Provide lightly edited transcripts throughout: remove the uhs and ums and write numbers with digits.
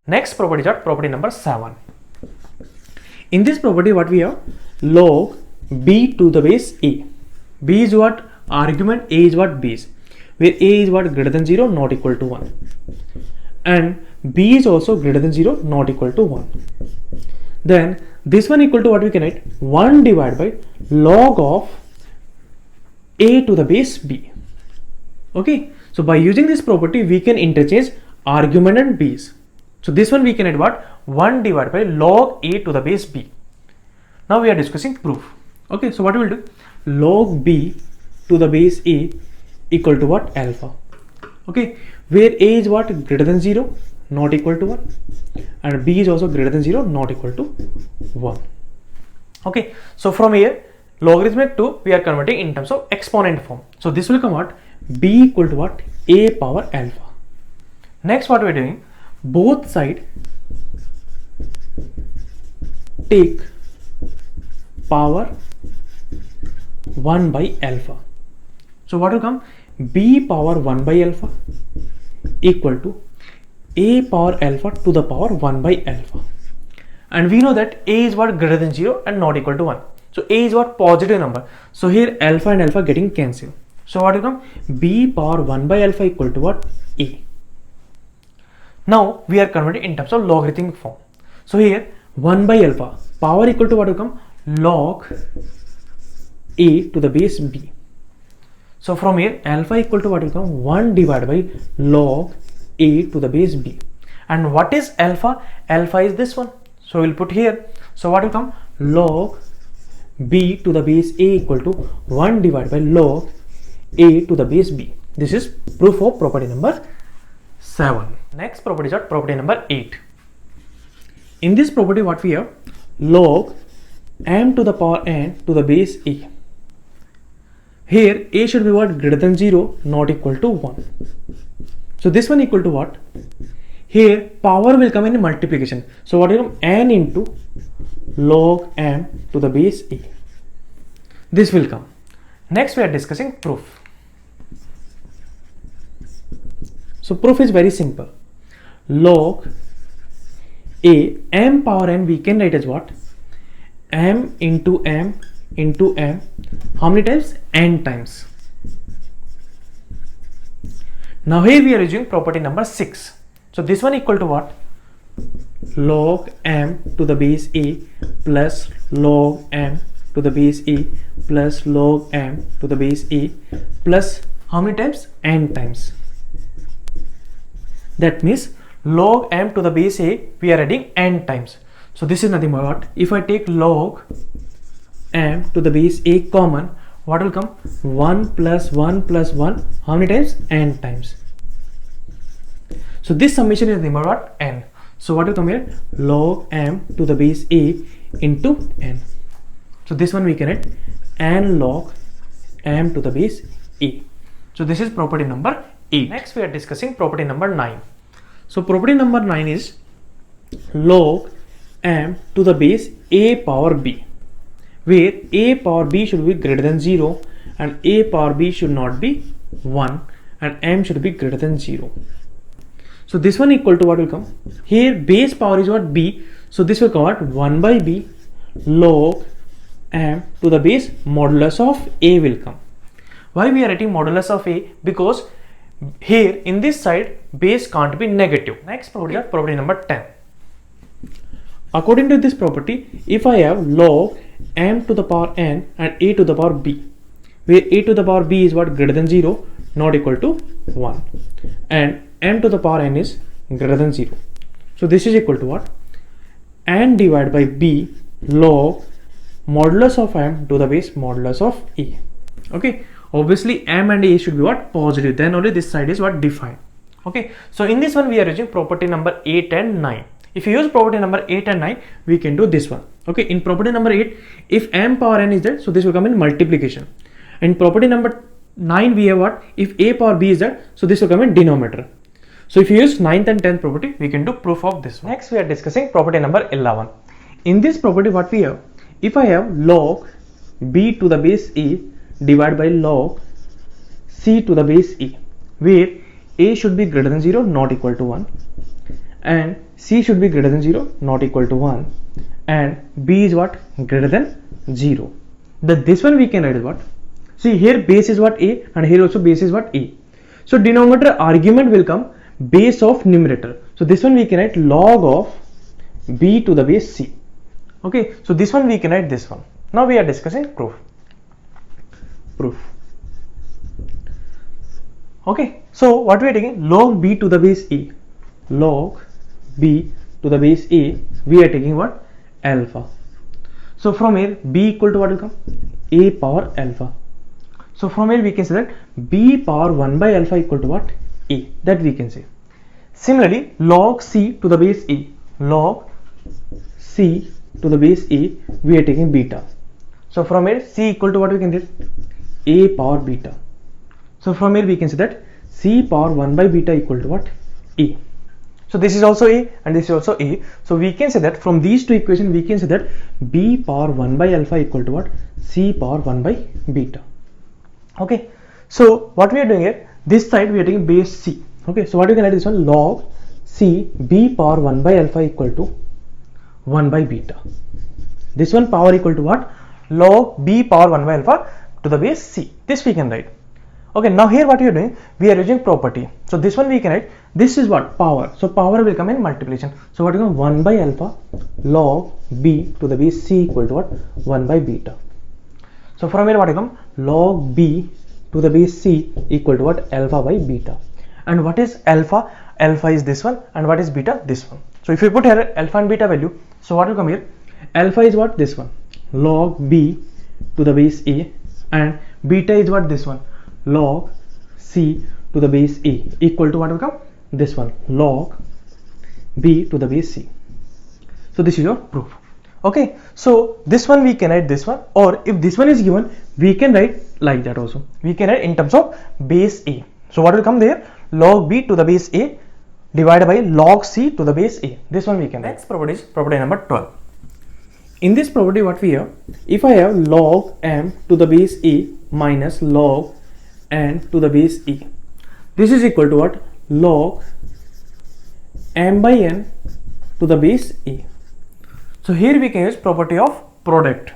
Next property is what? Property number 7. In this property, what we have? Log b to the base a. B is what? Argument. A is what? Base. Where a is what? Greater than 0, not equal to 1. And b is also greater than 0, not equal to 1. Then this one equal to what we can write? 1 divided by log of a to the base b. Okay. So by using this property, we can interchange argument and base. So this one we can add what? 1 divided by log a to the base b. Now we are discussing proof. Okay, so what we will do? Log b to the base a equal to what? Alpha. Okay, where a is what? Greater than 0, not equal to 1. And b is also greater than 0, not equal to 1. Okay, so from here, logarithmic 2 we are converting in terms of exponent form. So this will come out b equal to what? A power alpha. Next what we are doing? Both side take power 1 by alpha. So what will come? B power 1 by alpha equal to a power alpha to the power 1 by alpha. And we know that a is what? Greater than 0 and not equal to 1. So a is what? Positive number. So here alpha and alpha getting cancelled. So what will come? B power 1 by alpha equal to what? A. Now we are converting in terms of logarithmic form. So here 1 by alpha power equal to what will come? Log a to the base b. So from here alpha equal to what will come? 1 divided by log a to the base b. And what is alpha? Alpha is this one. So we'll put here. So what will come? Log b to the base a equal to 1 divided by log a to the base b. This is proof of property number 7. Next property is what? Property number 8. In this property what we have? Log m to the power n to the base a. Here a should be what? Greater than 0, not equal to 1. So this one equal to what? Here power will come in multiplication. So what will come? N into log m to the base a. This will come. Next we are discussing proof. So proof is very simple. Log a m power n we can write as what? M into m into m. How many times? N times. Now here we are using property number 6. So this one equal to what? Log m to the base a plus log m to the base a plus log m to the base a plus how many times? N times. That means log m to the base a we are adding n times. So this is nothing but what? If I take log m to the base a common, what will come? 1 plus 1 plus 1. How many times? N times. So this summation is nothing but what? N. So what will come here? Log m to the base a into n. So this one we can write n log m to the base a. So this is property number 8. Next we are discussing property number 9. So property number 9 is log m to the base a power b, where a power b should be greater than 0 and a power b should not be 1 and m should be greater than 0. So this one equal to what will come? Here base power is what? B. So this will come out 1 by b log m to the base modulus of a will come. Why we are writing modulus of a? Because here in this side base can't be negative. Next property is property number 10. According to this property, if I have log m to the power n and a to the power b, where a to the power b is what? Greater than 0, not equal to 1, and m to the power n is greater than 0. So this is equal to what? N divided by b log modulus of m to the base modulus of a. Okay, obviously m and a should be what? Positive, then only this side is what? Defined. Okay, so in this one we are using property number 8 and 9. If you use property number 8 and 9, we can do this one. Okay, in property number 8, if m power n is there, so this will come in multiplication. In property number 9, we have what? If a power b is there, so this will come in denominator. So if you use 9th and 10th property, we can do proof of this one. Next, we are discussing property number 11. In this property, what we have? If I have log b to the base a divided by log c to the base a, where a should be greater than 0, not equal to 1, and c should be greater than 0, not equal to 1, and b is what? Greater than 0. This one we can write as what? See, here base is what? A, and here also base is what? A. So denominator argument will come base of numerator. So this one we can write log of b to the base c. Okay, so this one we can write this one. Now we are discussing proof. Okay, so what we are taking? Log b to the base a. Log b to the base a, we are taking what? Alpha. So from here b equal to what will come? A power alpha. So from here we can say that b power 1 by alpha equal to what? A. That we can say. Similarly, log c to the base a. Log c to the base a, we are taking beta. So from here c equal to what we can get? A power beta. So from here we can say that c power 1 by beta equal to what? A. So this is also a and this is also a. So we can say that from these two equations we can say that b power 1 by alpha equal to what? C power 1 by beta. Okay. So what we are doing here? This side we are taking base c. Okay. So what we can write this one? Log c b power 1 by alpha equal to 1 by beta. This one power equal to what? Log b power 1 by alpha to the base c. This we can write. Okay, now here what you are doing? We are using property. So this one we can write. This is what? Power. So power will come in multiplication. So what is 1 by alpha log b to the base c equal to what? 1 by beta. So from here what will come? Log b to the base c equal to what? Alpha by beta. And what is alpha? Alpha is this one, and what is beta? This one. So if you put here alpha and beta value, so what will come here? Alpha is what? This one. Log b to the base a, and beta is what? This one. Log c to the base a equal to what will come? This one. Log b to the base c. So this is your proof. Okay, so this one we can write this one, or if this one is given, we can write like that also. We can write in terms of base a. So what will come there? Log b to the base a divided by log c to the base a. This one we can write. Next property is property number 12. In this property what we have? If I have log m to the base a minus log n to the base e, this is equal to what? Log m by n to the base a. So here we can use property of product.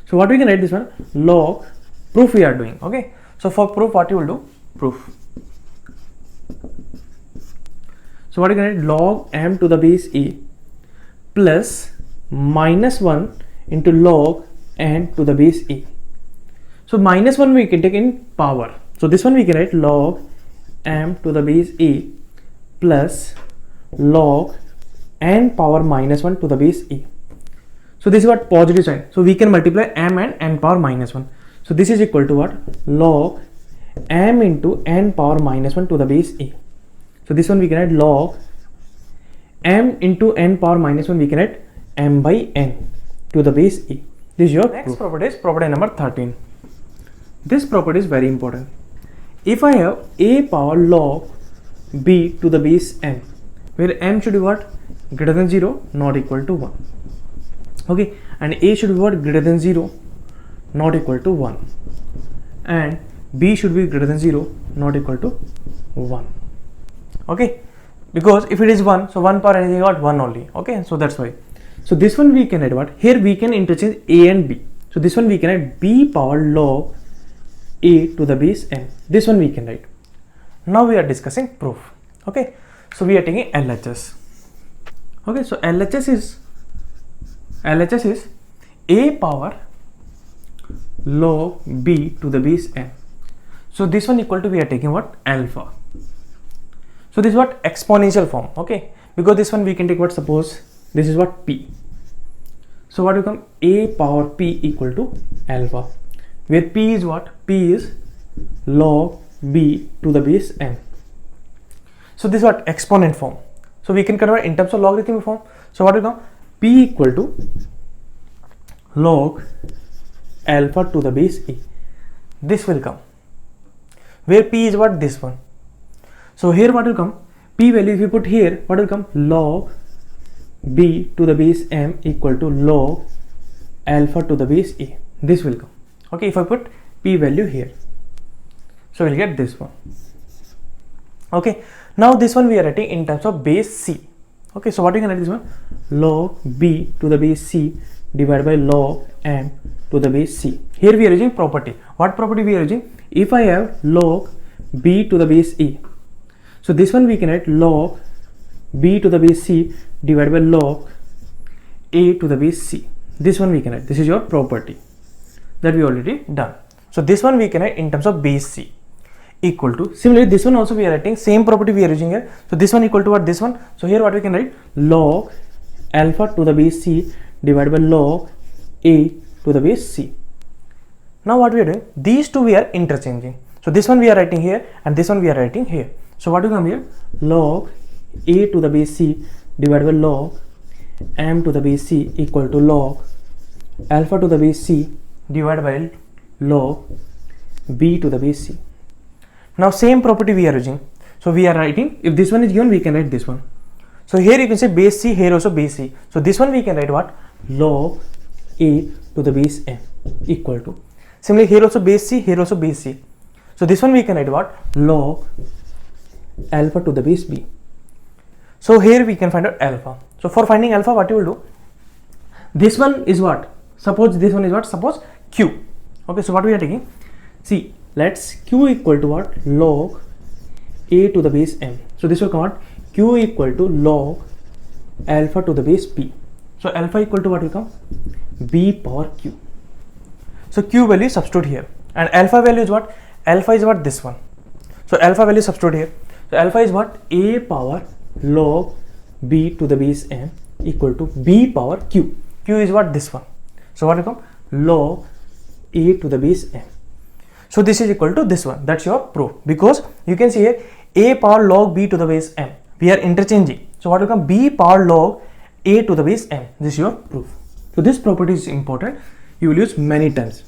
So what we can write this one? Log proof we are doing. Okay, so for proof what you will do? Proof. So what you can write? Log m to the base a plus minus 1 into log n to the base a. So minus 1 we can take in power. So this one we can write log m to the base a plus log n power minus 1 to the base a. So this is what? Positive sign. So we can multiply m and n power minus 1. So this is equal to what? Log m into n power minus 1 to the base a. So this one we can write log m into n power minus 1, we can write m by n to the base a. This is your next property is property number 13. This property is very important. If I have a power log b to the base n, where m should be what? Greater than 0, not equal to 1. Okay, and a should be what? Greater than 0, not equal to 1. And b should be greater than 0, not equal to 1. Okay, because if it is 1, so 1 power anything got 1 only. Okay, so that's why. So this one we can write what? Here we can interchange a and b. So this one we can write b power log a to the base n. This one we can write. Now we are discussing proof. Okay, so we are taking LHS. Okay, so LHS is a power log b to the base n. So this one equal to, we are taking what? Alpha. So this is what? Exponential form. Okay, because this one we can take what? Suppose this is what? P. So what will come? A power p equal to alpha, where p is what? P is log b to the base n. So this is what? Exponent form. So we can convert in terms of logarithmic form. So what will come? P equal to log alpha to the base a. This will come, where p is what? This one. So here what will come? P value if you put here, what will come? Log b to the base m equal to log alpha to the base a. This will come. Okay, if I put p value here. So we'll get this one. Okay, now this one we are writing in terms of base c. Okay, so what we can write this one? Log b to the base c divided by log m to the base c. Here we are using property. What property we are using? If I have log b to the base e, so this one we can write log b to the base c divided by log a to the base c. This one we can write. This is your property that we already done. So this one we can write in terms of base c equal to, similarly this one also we are writing same property we are using here. So this one equal to what? This one. So here what we can write? Log alpha to the base c divided by log a to the base c. Now what we are doing? These two we are interchanging. So this one we are writing here and this one we are writing here. So what will come here? Log a to the base c divided by log m to the base c equal to log alpha to the base c divided by log b to the base c. Now same property we are using. So we are writing, if this one is given, we can write this one. So here you can say base c, here also base c. So this one we can write what? Log a to the base m equal to. Similarly here also base c, here also base c. So this one we can write what? Log alpha to the base b. So here we can find out alpha. So for finding alpha, what you will do? This one is what? Suppose this one is what? Suppose q. Okay, so what we are taking? See, let's q equal to what? Log a to the base m. So this will come out q equal to log alpha to the base b. So alpha equal to what will come? B power q. So q value substitute here, and alpha value is what? Alpha is what? This one. So alpha value substitute here. So alpha is what? A power log b to the base m equal to b power q. Q is what? This one. So what will come? Log a to the base m. So this is equal to this one. That's your proof, because you can see here a power log b to the base m. We are interchanging. So what will come? B power log a to the base m. This is your proof. So this property is important. You will use many times.